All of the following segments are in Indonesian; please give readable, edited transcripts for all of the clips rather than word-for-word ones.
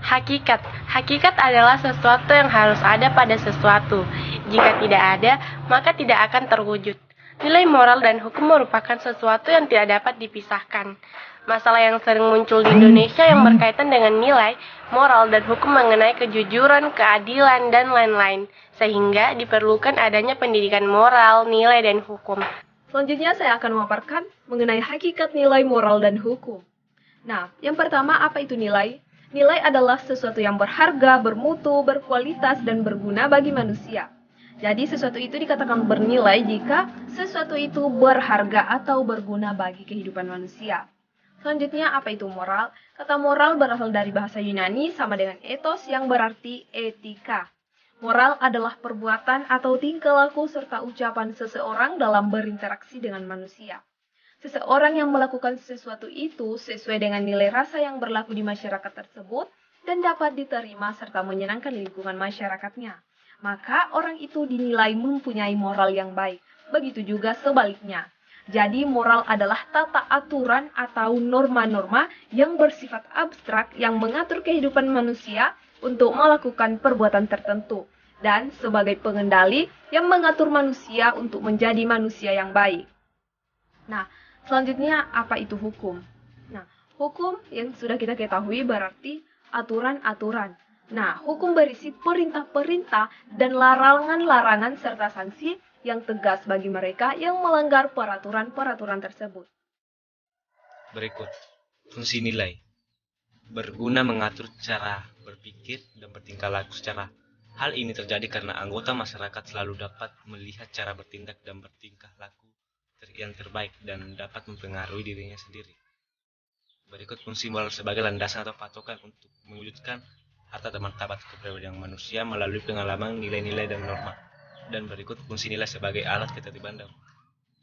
Hakikat. Hakikat adalah sesuatu yang harus ada pada sesuatu. Jika tidak ada, maka tidak akan terwujud. Nilai moral dan hukum merupakan sesuatu yang tidak dapat dipisahkan. Masalah yang sering muncul di Indonesia yang berkaitan dengan nilai, moral, dan hukum mengenai kejujuran, keadilan, dan lain-lain. Sehingga diperlukan adanya pendidikan moral, nilai, dan hukum. Selanjutnya saya akan memaparkan mengenai hakikat nilai moral dan hukum. Nah, yang pertama, apa itu nilai? Nilai adalah sesuatu yang berharga, bermutu, berkualitas, dan berguna bagi manusia. Jadi sesuatu itu dikatakan bernilai jika sesuatu itu berharga atau berguna bagi kehidupan manusia. Selanjutnya, apa itu moral? Kata moral berasal dari bahasa Yunani sama dengan ethos yang berarti etika. Moral adalah perbuatan atau tingkah laku serta ucapan seseorang dalam berinteraksi dengan manusia. Seseorang yang melakukan sesuatu itu sesuai dengan nilai rasa yang berlaku di masyarakat tersebut dan dapat diterima serta menyenangkan lingkungan masyarakatnya. Maka orang itu dinilai mempunyai moral yang baik. Begitu juga sebaliknya. Jadi moral adalah tata aturan atau norma-norma yang bersifat abstrak yang mengatur kehidupan manusia untuk melakukan perbuatan tertentu. Dan sebagai pengendali yang mengatur manusia untuk menjadi manusia yang baik. Nah, selanjutnya apa itu hukum? Nah, hukum yang sudah kita ketahui berarti aturan-aturan. Nah, hukum berisi perintah-perintah dan larangan-larangan serta sanksi yang tegas bagi mereka yang melanggar peraturan-peraturan tersebut. Berikut, fungsi nilai. Berguna mengatur cara berpikir dan bertingkah laku secara. Hal ini terjadi karena anggota masyarakat selalu dapat melihat cara bertindak dan bertingkah laku yang terbaik dan dapat mempengaruhi dirinya sendiri. Berikut fungsi moral sebagai landasan atau patokan untuk mewujudkan harta dan martabat kepribadian manusia melalui pengalaman, nilai-nilai, dan norma. Dan berikut fungsi nilai sebagai alat ketertiban dan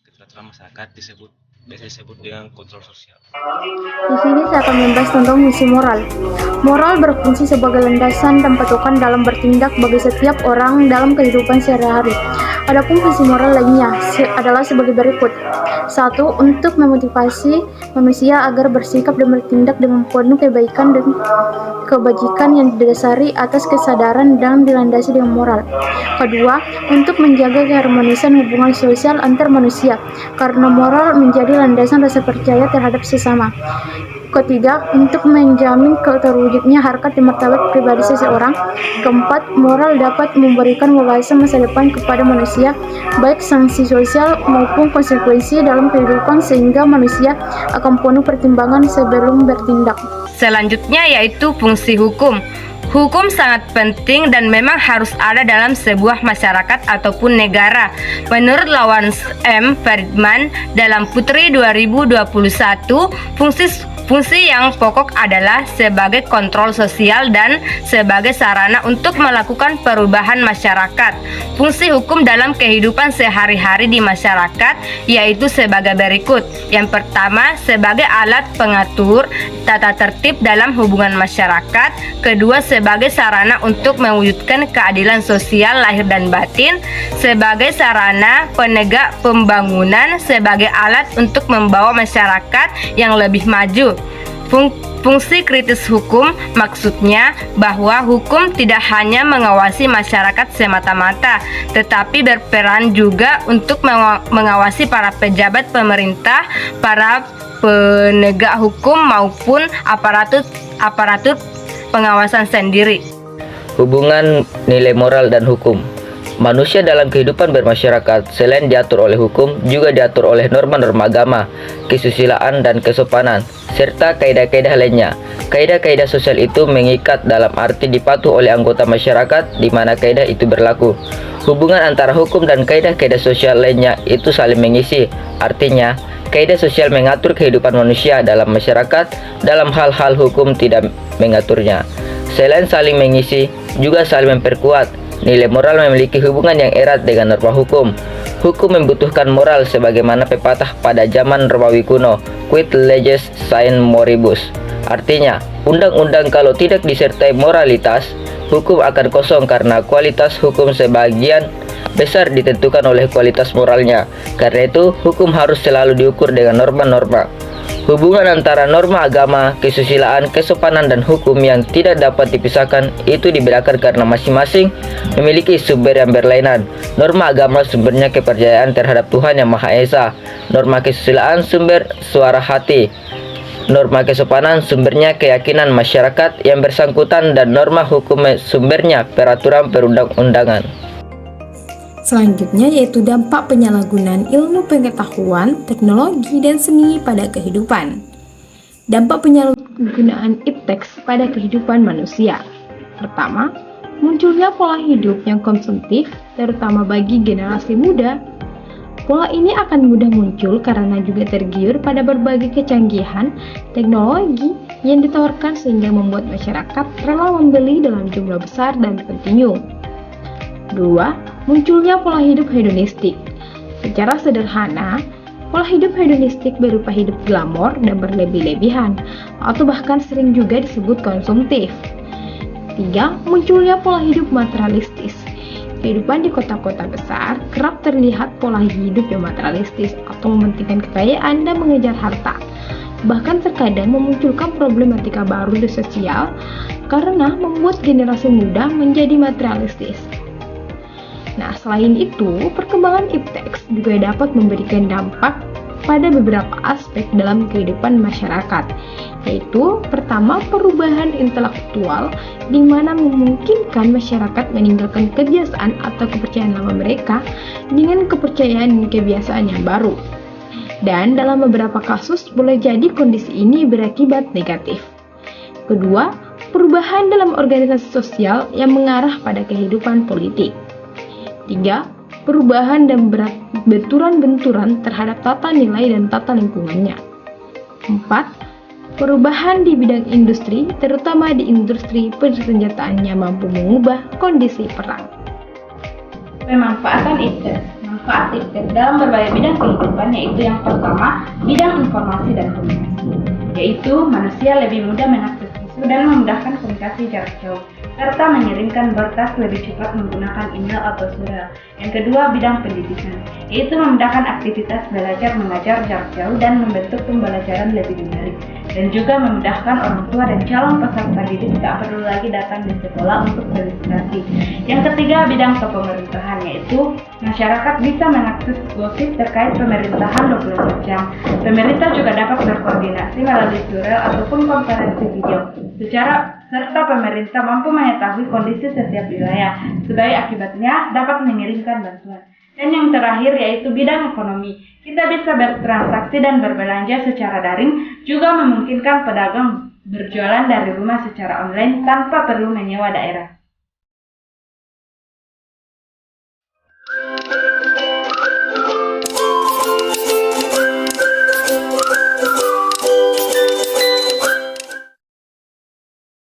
keteraturan masyarakat biasa disebut dengan kontrol sosial. Di sini saya akan membahas tentang fungsi moral. Moral berfungsi sebagai landasan dan patokan dalam bertindak bagi setiap orang dalam kehidupan sehari-hari. Adapun fungsi moral lainnya adalah sebagai berikut. 1. Untuk memotivasi manusia agar bersikap dan bertindak dengan penuh kebaikan dan kebajikan yang didasari atas kesadaran dan dilandasi dengan moral. Kedua, untuk menjaga keharmonisan hubungan sosial antar manusia, karena moral menjadi landasan rasa percaya terhadap sesama. Ketiga, untuk menjamin terwujudnya harkat dan martabat pribadi seseorang. Keempat, moral dapat memberikan wawasan masa depan kepada manusia, baik sanksi sosial maupun konsekuensi dalam kehidupan sehingga manusia akan penuh pertimbangan sebelum bertindak. Selanjutnya yaitu fungsi hukum. Hukum sangat penting dan memang harus ada dalam sebuah masyarakat ataupun negara. Menurut Lawrence M. Friedman dalam Putri 2021, fungsi yang pokok adalah sebagai kontrol sosial dan sebagai sarana untuk melakukan perubahan masyarakat. Fungsi hukum dalam kehidupan sehari-hari di masyarakat yaitu sebagai berikut. Yang pertama, sebagai alat pengatur tata tertib dalam hubungan masyarakat. Kedua, sebagai sarana untuk mewujudkan keadilan sosial lahir dan batin. Sebagai sarana penegak pembangunan. Sebagai alat untuk membawa masyarakat yang lebih maju. Fungsi kritis hukum maksudnya bahwa hukum tidak hanya mengawasi masyarakat semata-mata, tetapi berperan juga untuk mengawasi para pejabat pemerintah, para penegak hukum maupun aparatur pengawasan sendiri. Hubungan nilai moral dan hukum. Manusia dalam kehidupan bermasyarakat selain diatur oleh hukum, juga diatur oleh norma-norma agama, kesusilaan dan kesopanan, serta kaidah-kaidah lainnya. Kaidah-kaidah sosial itu mengikat dalam arti dipatuhi oleh anggota masyarakat di mana kaidah itu berlaku. Hubungan antara hukum dan kaidah-kaidah sosial lainnya itu saling mengisi. Artinya, kaidah sosial mengatur kehidupan manusia dalam masyarakat, dalam hal-hal hukum tidak mengaturnya. Selain saling mengisi, juga saling memperkuat. Nilai moral memiliki hubungan yang erat dengan norma hukum. Hukum membutuhkan moral sebagaimana pepatah pada zaman Romawi kuno, quid leges sine moribus. Artinya, undang-undang kalau tidak disertai moralitas, hukum akan kosong karena kualitas hukum sebagian besar ditentukan oleh kualitas moralnya. Karena itu, hukum harus selalu diukur dengan norma-norma. Hubungan antara norma agama, kesusilaan, kesopanan, dan hukum yang tidak dapat dipisahkan itu dibedakan karena masing-masing memiliki sumber yang berlainan. Norma agama sumbernya kepercayaan terhadap Tuhan Yang Maha Esa. Norma kesusilaan sumber suara hati. Norma kesopanan sumbernya keyakinan masyarakat yang bersangkutan, dan norma hukum sumbernya peraturan perundang-undangan. Selanjutnya yaitu dampak penyalahgunaan ilmu pengetahuan, teknologi, dan seni pada kehidupan. Dampak penyalahgunaan ipteks pada kehidupan manusia. Pertama, munculnya pola hidup yang konsumtif, terutama bagi generasi muda. Pola ini akan mudah muncul karena juga tergiur pada berbagai kecanggihan teknologi yang ditawarkan sehingga membuat masyarakat rela membeli dalam jumlah besar dan kontinu. 2. Munculnya pola hidup hedonistik. Secara sederhana, pola hidup hedonistik berupa hidup glamor dan berlebih-lebihan, atau bahkan sering juga disebut konsumtif. 3. Munculnya pola hidup materialistis. Kehidupan di kota-kota besar kerap terlihat pola hidup yang materialistis atau mementingkan kekayaan dan mengejar harta. Bahkan terkadang memunculkan problematika baru di sosial karena membuat generasi muda menjadi materialistis. Nah, selain itu, perkembangan ipteks juga dapat memberikan dampak pada beberapa aspek dalam kehidupan masyarakat, yaitu pertama, perubahan intelektual di mana memungkinkan masyarakat meninggalkan kebiasaan atau kepercayaan lama mereka dengan kepercayaan dan kebiasaan yang baru. Dan dalam beberapa kasus boleh jadi kondisi ini berakibat negatif. Kedua, perubahan dalam organisasi sosial yang mengarah pada kehidupan politik. 3. Perubahan dan benturan-benturan terhadap tata nilai dan tata lingkungannya. 4. Perubahan di bidang industri, terutama di industri persenjataan yang mampu mengubah kondisi perang. Pemanfaatan ipteks. Manfaat ipteks dalam berbagai bidang kehidupan yaitu yang pertama, bidang informasi dan komunikasi, yaitu manusia lebih mudah mengakses isu dan memudahkan komunikasi jarak jauh, serta mengirimkan berkas lebih cepat menggunakan email atau surat. Yang kedua, bidang pendidikan, yaitu memudahkan aktivitas belajar mengajar jarak jauh dan membentuk pembelajaran lebih dinarik, dan juga memudahkan orang tua dan calon peserta didik tidak perlu lagi datang di sekolah untuk registrasi. Yang ketiga, bidang kepemerintahan, yaitu masyarakat bisa mengakses gosip terkait pemerintahan 24 jam. Pemerintah juga dapat berkoordinasi melalui surel ataupun konferensi video serta pemerintah mampu mengetahui kondisi setiap wilayah, sebagai akibatnya dapat mengirimkan bantuan. Dan yang terakhir yaitu bidang ekonomi. Kita bisa bertransaksi dan berbelanja secara daring, juga memungkinkan pedagang berjualan dari rumah secara online tanpa perlu menyewa daerah.